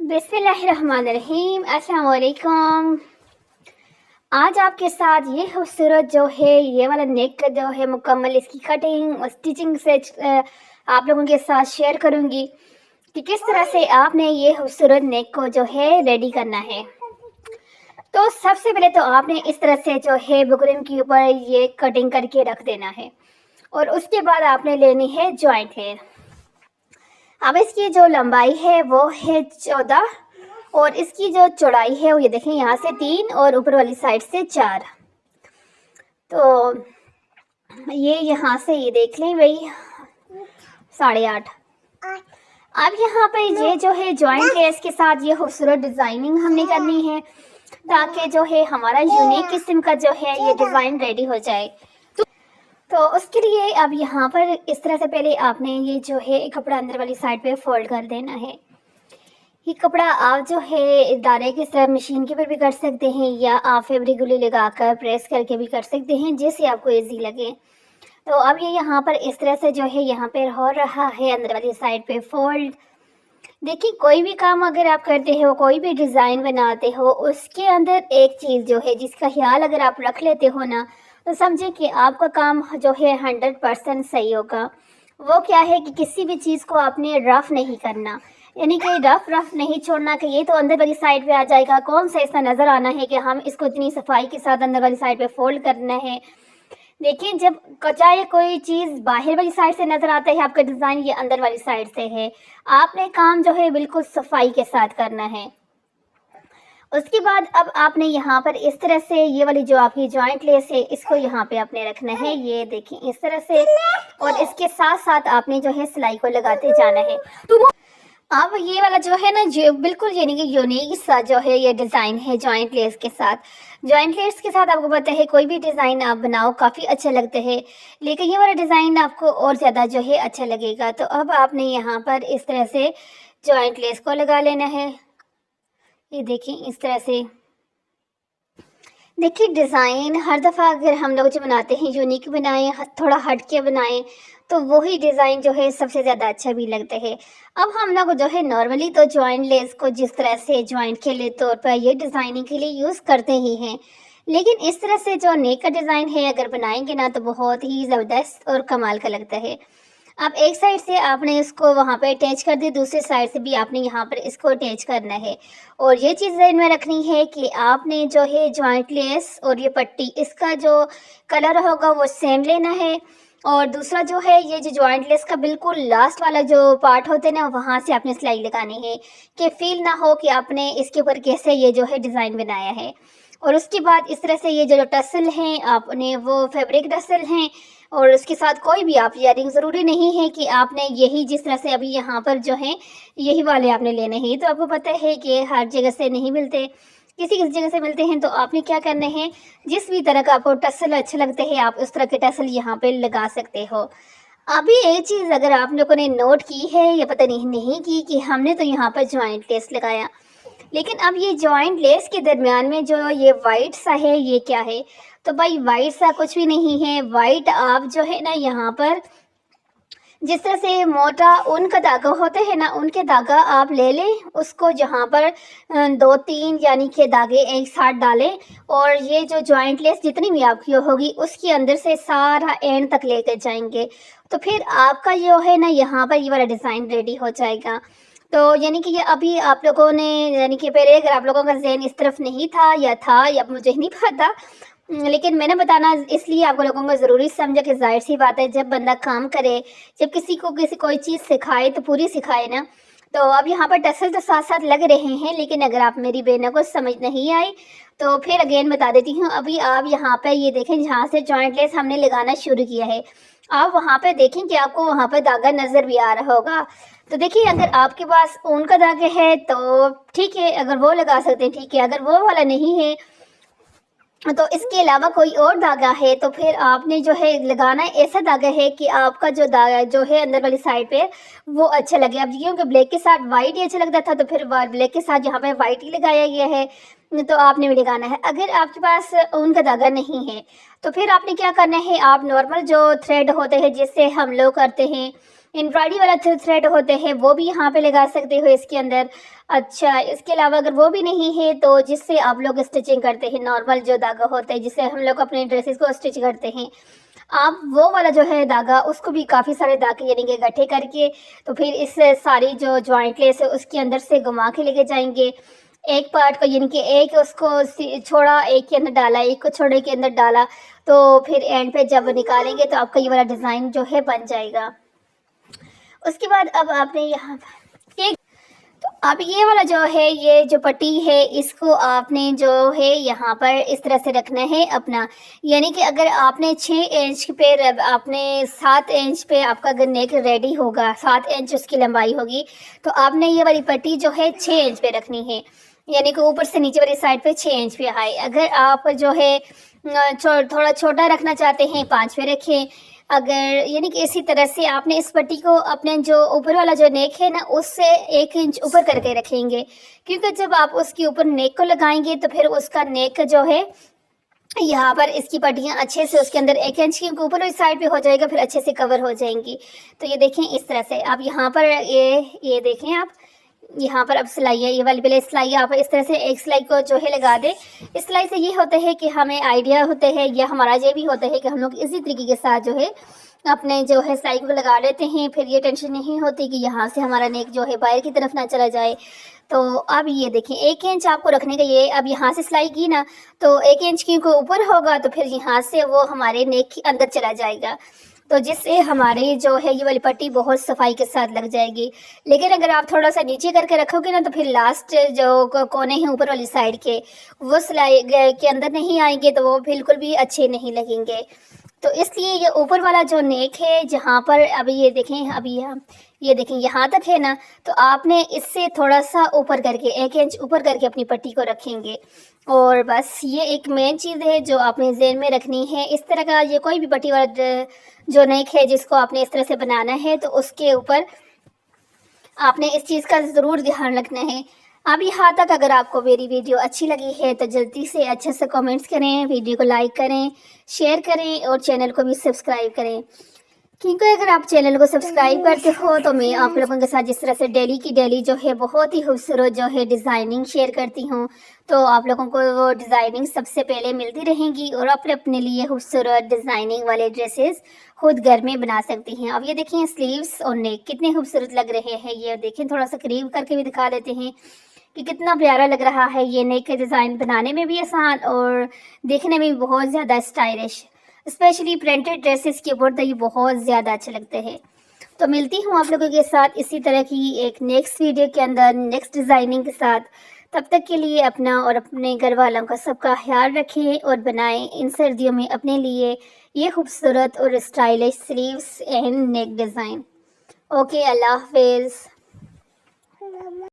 बिस्मिल्लाहिर्रहमानिर्रहीम। अस्सलाम वालेकुम। आज आपके साथ ये खूबसूरत जो है ये वाला नेक जो है मुकम्मल इसकी कटिंग और स्टिचिंग से आप लोगों के साथ शेयर करूँगी कि किस तरह से आपने ये खूबसूरत नेक को जो है रेडी करना है। तो सबसे पहले तो आपने इस तरह से जो है बुकरम के ऊपर ये कटिंग करके रख देना है और उसके बाद आपने लेनी है जॉइंट लेयर। अब इसकी जो लंबाई है वो है 14 और इसकी जो चौड़ाई है वो ये देखें यहाँ से 3 और ऊपर वाली साइड से 4। तो ये यहाँ से ये देख लें भाई 8.5। अब यहाँ पे ये जो है जॉइंट लेस के साथ ये खूबसूरत डिज़ाइनिंग हमने करनी है ताकि जो है हमारा यूनिक किस्म का जो है ये डिज़ाइन रेडी हो जाए। तो उसके लिए अब यहाँ पर इस तरह से पहले आपने ये जो है कपड़ा अंदर वाली साइड पे फोल्ड कर देना है। ये कपड़ा आप जो है दायरे की तरह मशीन के ऊपर भी कर सकते हैं या आप फैब्रिक ग्लू लगाकर प्रेस करके भी कर सकते हैं जैसे आपको इजी लगे। तो अब ये यहाँ पर इस तरह से जो है यहाँ पर हो रहा है अंदर वाली साइड पे फोल्ड। देखिए कोई भी काम अगर आप करते हो कोई भी डिज़ाइन बनाते हो उसके अंदर एक चीज़ जो है जिसका ख्याल अगर आप रख लेते हो ना तो समझे कि आपका काम जो है 100% सही होगा। वो क्या है कि किसी भी चीज़ को आपने रफ़ नहीं करना, यानी कि रफ़ नहीं छोड़ना कि ये तो अंदर वाली साइड पे आ जाएगा। कौन सा ऐसा नज़र आना है कि हम इसको इतनी सफाई के साथ अंदर वाली साइड पे फोल्ड करना है। देखिए जब चाहे कोई चीज़ बाहर वाली साइड से नज़र आता है आपका डिज़ाइन ये अंदर वाली साइड से है, आपने काम जो है बिल्कुल सफाई के साथ करना है। उसके बाद अब आपने यहाँ पर इस तरह से ये वाली जो आपकी जॉइंट लेस है इसको यहाँ पे आपने रखना है। ये देखिए इस तरह से और इसके साथ साथ आपने जो है सिलाई को लगाते जाना है। तो अब ये वाला जो है ना जो बिल्कुल यानी कि यूनिक सा जो है ये डिज़ाइन है जॉइंट लेस के साथ। जॉइंट लेस के साथ आपको पता है कोई भी डिज़ाइन आप बनाओ काफ़ी अच्छा लगता है, लेकिन ये वाला डिज़ाइन आपको और ज़्यादा जो है अच्छा लगेगा। तो अब आपने यहाँ पर इस तरह से जॉइंट लेस को लगा लेना है। ये देखिए इस तरह से। देखिए डिज़ाइन हर दफ़ा अगर हम लोग जो बनाते हैं यूनिक बनाएं, थोड़ा हट के बनाएं तो वही डिज़ाइन जो है सबसे ज़्यादा अच्छा भी लगता है। अब हम लोग जो है नॉर्मली तो जॉइंट लेस को जिस तरह से जॉइंट के लिए तौर पर ये डिज़ाइनिंग के लिए यूज़ करते ही हैं, लेकिन इस तरह से जो नेक का डिज़ाइन है अगर बनाएंगे ना तो बहुत ही ज़बरदस्त और कमाल का लगता है। अब एक साइड से आपने इसको वहाँ पे अटैच कर दी, दूसरी साइड से भी आपने यहाँ पर इसको अटैच करना है। और ये चीज़ ध्यान में रखनी है कि आपने जो है जॉइंट लेस और ये पट्टी इसका जो कलर होगा वो सेम लेना है। और दूसरा जो है ये जो जॉइंट लेस का बिल्कुल लास्ट वाला जो पार्ट होता है ना वहाँ से आपने सिलाई लगानी है कि फील ना हो कि आपने इसके ऊपर कैसे ये जो है डिज़ाइन बनाया है। और उसके बाद इस तरह से ये जो टसल हैं आपने वो फैब्रिक टसल हैं और उसके साथ कोई भी आप ईयरिंग ज़रूरी नहीं है कि आपने यही जिस तरह से अभी यहाँ पर जो है यही वाले आपने लेने हैं। तो आपको पता है कि हर जगह से नहीं मिलते, किसी किसी जगह से मिलते हैं। तो आपने क्या करना है जिस भी तरह का आपको टसल अच्छे लगते हैं आप उस तरह के टसल यहाँ पे लगा सकते हो। अभी एक चीज़ अगर आप लोगों ने नोट की है या पता नहीं की कि हमने तो यहाँ पर जॉइंट लेस लगाया, लेकिन अब ये जॉइंट लेस के दरमियान में जो ये वाइट सा है ये क्या है। तो भाई वाइट सा कुछ भी नहीं है। वाइट आप जो है ना यहाँ पर जिस तरह से मोटा ऊन का धागा होता है ना उनके धागा आप ले लें, उसको जहाँ पर 2-3 यानी कि धागे एक साथ डालें और ये जो जॉइंट लेस जितनी भी आपकी होगी उसके अंदर से सारा एंड तक लेकर जाएंगे। तो फिर आपका जो है ना यहाँ पर ये वाला डिज़ाइन रेडी हो जाएगा। तो यानी कि ये अभी आप लोगों ने यानी कि पहले अगर आप लोगों का ज़हन इस तरफ नहीं था या मुझे नहीं पता, लेकिन मैंने बताना इसलिए आप लोगों को ज़रूरी समझा कि जाहिर सी बात है जब बंदा काम करे, जब किसी को कोई चीज़ सिखाए तो पूरी सिखाए ना। तो अब यहाँ पर टसल तो साथ साथ लग रहे हैं, लेकिन अगर आप मेरी बहनों को समझ नहीं आई तो फिर अगेन बता देती हूँ। अभी आप यहाँ पर ये देखें जहाँ से जॉइंट लेस हमने लगाना शुरू किया है, आप वहाँ पर देखें कि आपको वहाँ पर धागा नज़र भी आ रहा होगा। तो देखिए अगर आपके पास ऊन का धागा है तो ठीक है, अगर वो लगा सकते हैं ठीक है, अगर वो वाला नहीं है तो इसके अलावा कोई और धागा है तो फिर आपने जो है लगाना ऐसा धागा है कि आपका जो धागा जो है अंदर वाली साइड पे वो अच्छा लगे। अब क्योंकि ब्लैक के साथ वाइट ही अच्छा लगता था तो फिर ब्लैक के साथ यहाँ पे वाइट ही लगाया गया है, तो आपने भी लगाना है। अगर आपके पास ऊन का धागा नहीं है तो फिर आपने क्या करना है, आप नॉर्मल जो थ्रेड होते हैं जिससे हम लोग करते हैं एम्ब्रॉयडरी वाला जो थ्रेड होते हैं वो भी यहाँ पे लगा सकते हो इसके अंदर। अच्छा, इसके अलावा अगर वो भी नहीं है तो जिससे आप लोग स्टिचिंग करते हैं, नॉर्मल जो धागा होता है जिससे हम लोग अपने ड्रेसेस को स्टिच करते हैं, आप वो वाला जो है धागा उसको भी काफ़ी सारे धागे यानी कि इकट्ठे करके तो फिर इस सारी जो जॉइंट लेस है उसके अंदर से घुमा के लेके जाएंगे। एक पार्ट को यानी कि एक उसको छोड़ा, एक के अंदर डाला, एक को छोड़े के अंदर डाला, तो फिर एंड पे जब निकालेंगे तो आपका ये वाला डिज़ाइन जो है बन जाएगा। उसके बाद अब आपने यहाँ एक, तो अब ये वाला जो है, ये जो पट्टी है इसको आपने जो है यहाँ पर इस तरह से रखना है अपना, यानी कि अगर आपने 6 इंच पे आपने 7 इंच पे आपका अगर नेक रेडी होगा, 7 इंच उसकी लंबाई होगी, तो आपने ये वाली पट्टी जो है 6 इंच पे रखनी है, यानी कि ऊपर से नीचे वाली साइड पे 6 इंच पे आए। अगर आप जो है थोड़ा छोटा रखना चाहते हैं 5 पे रखें। अगर यानी कि इसी तरह से आपने इस पट्टी को अपने जो ऊपर वाला जो नेक है ना उससे 1 इंच ऊपर करके रखेंगे, क्योंकि जब आप उसके ऊपर नेक को लगाएंगे तो फिर उसका नेक जो है यहाँ पर इसकी पट्टियाँ अच्छे से उसके अंदर 1 इंच के ऊपर वाली साइड पे हो जाएगा, फिर अच्छे से कवर हो जाएंगी। तो ये देखें इस तरह से आप यहाँ पर ये देखें आप यहाँ पर अब सिलाई है, ये वाली पहले सिलाई आप इस तरह से एक सिलाई को जो है लगा दें। इस सिलाई से ये होता है कि हमें आइडिया होता है या हमारा ये भी होता है कि हम लोग इसी तरीके के साथ जो है अपने जो है सिलाई को लगा लेते हैं, फिर ये टेंशन नहीं होती कि यहाँ से हमारा नेक जो है बाहर की तरफ ना चला जाए। तो अब ये देखें 1 इंच आपको रखने का, ये अब यहाँ से सिलाई की ना तो 1 इंच की ऊपर होगा तो फिर यहाँ से वो हमारे नेक के अंदर चला जाएगा, तो जिससे हमारे जो है ये वाली पट्टी बहुत सफाई के साथ लग जाएगी। लेकिन अगर आप थोड़ा सा नीचे करके रखोगे ना तो फिर लास्ट जो कोने हैं ऊपर वाली साइड के वो सिलाई के अंदर नहीं आएंगे, तो वो बिल्कुल भी अच्छे नहीं लगेंगे। तो इसलिए ये ऊपर वाला जो नेक है जहाँ पर अभी ये देखें, अभी ये देखें यहाँ तक है ना, तो आपने इससे थोड़ा सा ऊपर करके 1 इंच ऊपर करके अपनी पट्टी को रखेंगे। और बस ये एक मेन चीज़ है जो आपने ज़हन में रखनी है। इस तरह का ये कोई भी पट्टी वाला जो नेक है जिसको आपने इस तरह से बनाना है तो उसके ऊपर आपने इस चीज़ का ज़रूर ध्यान रखना है। अब यहाँ तक अगर आपको मेरी वीडियो अच्छी लगी है तो जल्दी से अच्छे से कमेंट्स करें, वीडियो को लाइक करें, शेयर करें और चैनल को भी सब्सक्राइब करें, क्योंकि अगर आप चैनल को सब्सक्राइब करते हो तो मैं आप लोगों के साथ जिस तरह से डेली की डेली जो है बहुत ही खूबसूरत जो है डिज़ाइनिंग शेयर करती हूँ, तो आप लोगों को वो डिज़ाइनिंग सबसे पहले मिलती रहेंगी और अपने अपने लिए खूबसूरत डिज़ाइनिंग वाले ड्रेसेस खुद घर में बना सकती हैं। अब ये देखें स्लीव्स और नेक कितने खूबसूरत लग रहे हैं, ये देखें थोड़ा सा करीब करके भी दिखा देते हैं कि कितना प्यारा लग रहा है। ये नेक के डिज़ाइन बनाने में भी आसान और देखने में भी बहुत ज़्यादा स्टाइलिश, स्पेशली प्रिंटेड ड्रेसेस के ऊपर तो ये बहुत ज़्यादा अच्छे लगते हैं। तो मिलती हूँ आप लोगों के साथ इसी तरह की एक नेक्स्ट वीडियो के अंदर नेक्स्ट डिज़ाइनिंग के साथ। तब तक के लिए अपना और अपने घर वालों का सबका ख्याल रखें और बनाएं इन सर्दियों में अपने लिए ये खूबसूरत और stylish sleeves and neck design. Okay, अल्लाह हाफिज़।